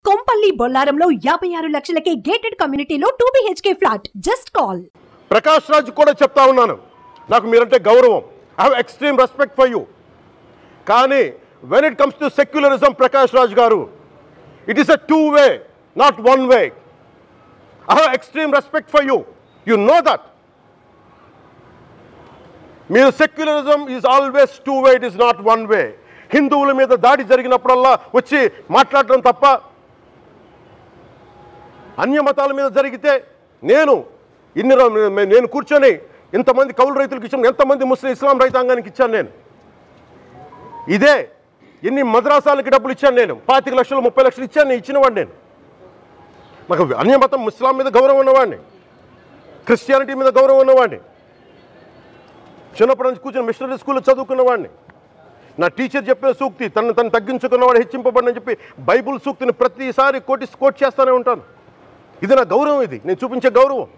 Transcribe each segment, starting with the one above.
Kompally బొల్లారంలో 56 లక్షలకే gated కమ్యూనిటీలో 2 BHK flat. Just call. Prakash Raj కూడా చెప్తా ఉన్నాను, నాకు మీరంటే గౌరవం. I have extreme respect for you. కానీ when it comes to secularism, Prakash Raj garu, it is a 2-way, not 1-way. I have extreme respect for you. You know that. మీరు secularism is always 2-way, it is not 1-way. హిందువుల మీద దాడి జరిగినప్పుడల్లా వచ్చి మాట్లాడడం తప్ప, అన్య మతాల మీద జరిగితే నేను కూర్చొని ఇంతమంది కౌలు రైతులకు ఇచ్చాను, ఎంతమంది ముస్లిం ఇస్లాం రైతాంగానికి ఇచ్చాను నేను. ఇదే ఎన్ని మద్రాసాలకి డబ్బులు ఇచ్చాను నేను, 25 లక్షలు 30 లక్షలు ఇచ్చాను, ఇచ్చినవాడిని నేను. నాకు అన్య మతం ఇస్లాం మీద గౌరవం ఉన్నవాడిని, క్రిస్టియానిటీ మీద గౌరవం ఉన్నవాడిని, చిన్నప్పటి నుంచి కూర్చొని మిషనరీ స్కూల్లో చదువుకున్నవాడిని. నా టీచర్ చెప్పిన సూక్తి, తను తగ్గించుకున్నవాడు హెచ్చింపబడిని చెప్పి బైబుల్ సూక్తిని ప్రతిసారి కోట్ చేస్తూనే ఉంటాను. ఇది నా గౌరవం, ఇది నేను చూపించే గౌరవం.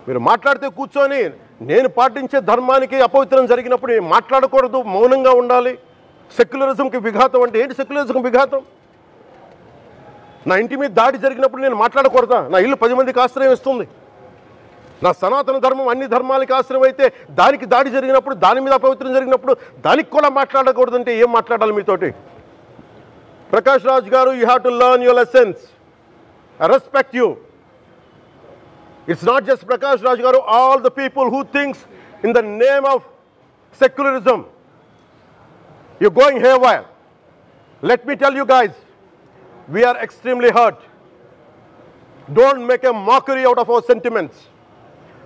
మీరు మాట్లాడితే కూర్చొని నేను పాటించే ధర్మానికి అపవిత్రం జరిగినప్పుడు నేను మాట్లాడకూడదు, మౌనంగా ఉండాలి. సెక్యులరిజంకి విఘాతం అంటే ఏంటి? సెక్యులరిజంకి విఘాతం. నా ఇంటి మీద దాడి జరిగినప్పుడు నేను మాట్లాడకూడదా? నా ఇల్లు 10 మందికి ఆశ్రయం ఇస్తుంది. నా సనాతన ధర్మం అన్ని ధర్మాలకి ఆశ్రయం అయితే దానికి దాడి జరిగినప్పుడు, దాని మీద అపవిత్రం జరిగినప్పుడు దానికి కూడా మాట్లాడకూడదంటే ఏం మాట్లాడాలి మీతోటి? ప్రకాష్ రాజ్ గారు, you have to learn your lessons. I respect you. It's not just Prakash Raj Garu, all the people who thinks in the name of secularism, you're going haywire. Let me tell you guys, we are extremely hurt. Don't make a mockery out of our sentiments.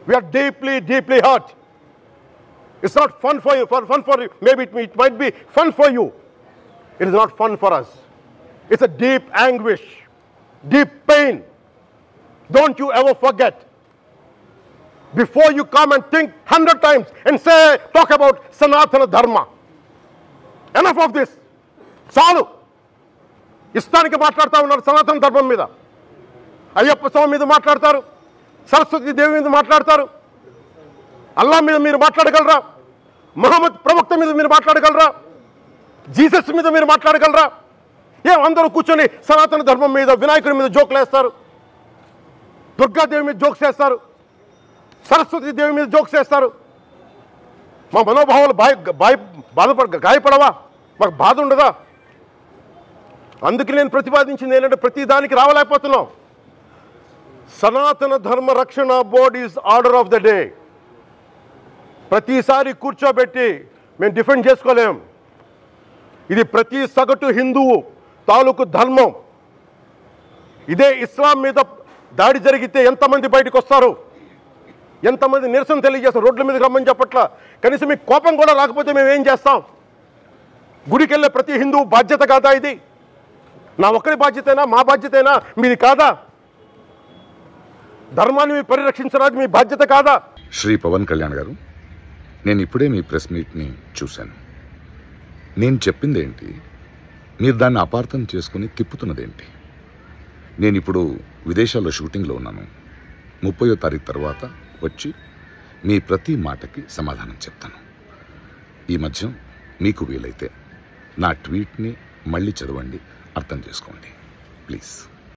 We are deeply, deeply hurt. It's not fun for you, maybe it might be fun for you. It is not fun for us. It's a deep anguish, deep pain. Don't you ever forget. Before you come and think 100 times and talk about Sanatana Dharma. Enough of this. చాలు. ఇష్టానికి మాట్లాడుతూ ఉన్నారు సనాతన ధర్మం మీద. అయ్యప్ప స్వామి మీద మాట్లాడతారు, సరస్వతి దేవి మీద మాట్లాడతారు. అల్లా మీద మీరు మాట్లాడగలరా? మహమ్మద్ ప్రవక్త మీద మీరు మాట్లాడగలరా? జీసస్ మీద మీరు మాట్లాడగలరా? అందరూ కూర్చొని సనాతన ధర్మం మీద, వినాయకుడి మీద జోకులు వేస్తారు, దుర్గాదేవి మీద జోక్స్ వేస్తారు, సరస్వతి దేవి మీద జోక్స్ వేస్తారు. మా మనోభావాలు గాయపడవా? మాకు బాధ ఉండదా? అందుకే నేను ప్రతిపాదించింది ఏంటంటే, ప్రతి దానికి రావలేకపోతున్నాం. సనాతన ధర్మ రక్షణ board is order of the day. ప్రతిసారి కూర్చోబెట్టి మేము డిఫెండ్ చేసుకోలేం. ఇది ప్రతి సగటు హిందువు తాలూకు ధర్మం. ఇదే ఇస్లాం మీద దాడి జరిగితే ఎంతమంది బయటకు వస్తారు, ఎంతమంది నిరసన తెలియజేస్తారు, రోడ్ల మీదకి రమ్మని చెప్పట్ల. కనీసం మీకు కోపం కూడా రాకపోతే మేము ఏం చేస్తాం? గుడికి వెళ్ళే ప్రతి హిందువు బాధ్యత కాదా ఇది? నా ఒక్కరి బాధ్యతైనా, మా బాధ్యతైనా, మీది కాదా? ధర్మాన్ని మీరు పరిరక్షించడానికి మీ బాధ్యత కాదా? శ్రీ పవన్ కళ్యాణ్ గారు, నేను ఇప్పుడే మీ ప్రెస్ మీట్ని చూశాను. నేను చెప్పింది ఏంటి, మీరు దాన్ని అపార్థం చేసుకుని తిప్పుతున్నదేంటి? నేను ఇప్పుడు విదేశాల్లో షూటింగ్లో ఉన్నాను. 30వ తారీఖు తర్వాత వచ్చి మీ ప్రతి మాటకి సమాధానం చెప్తాను. ఈ మధ్య మీకు వీలైతే నా ట్వీట్ని మళ్ళీ చదవండి, అర్థం చేసుకోండి ప్లీజ్.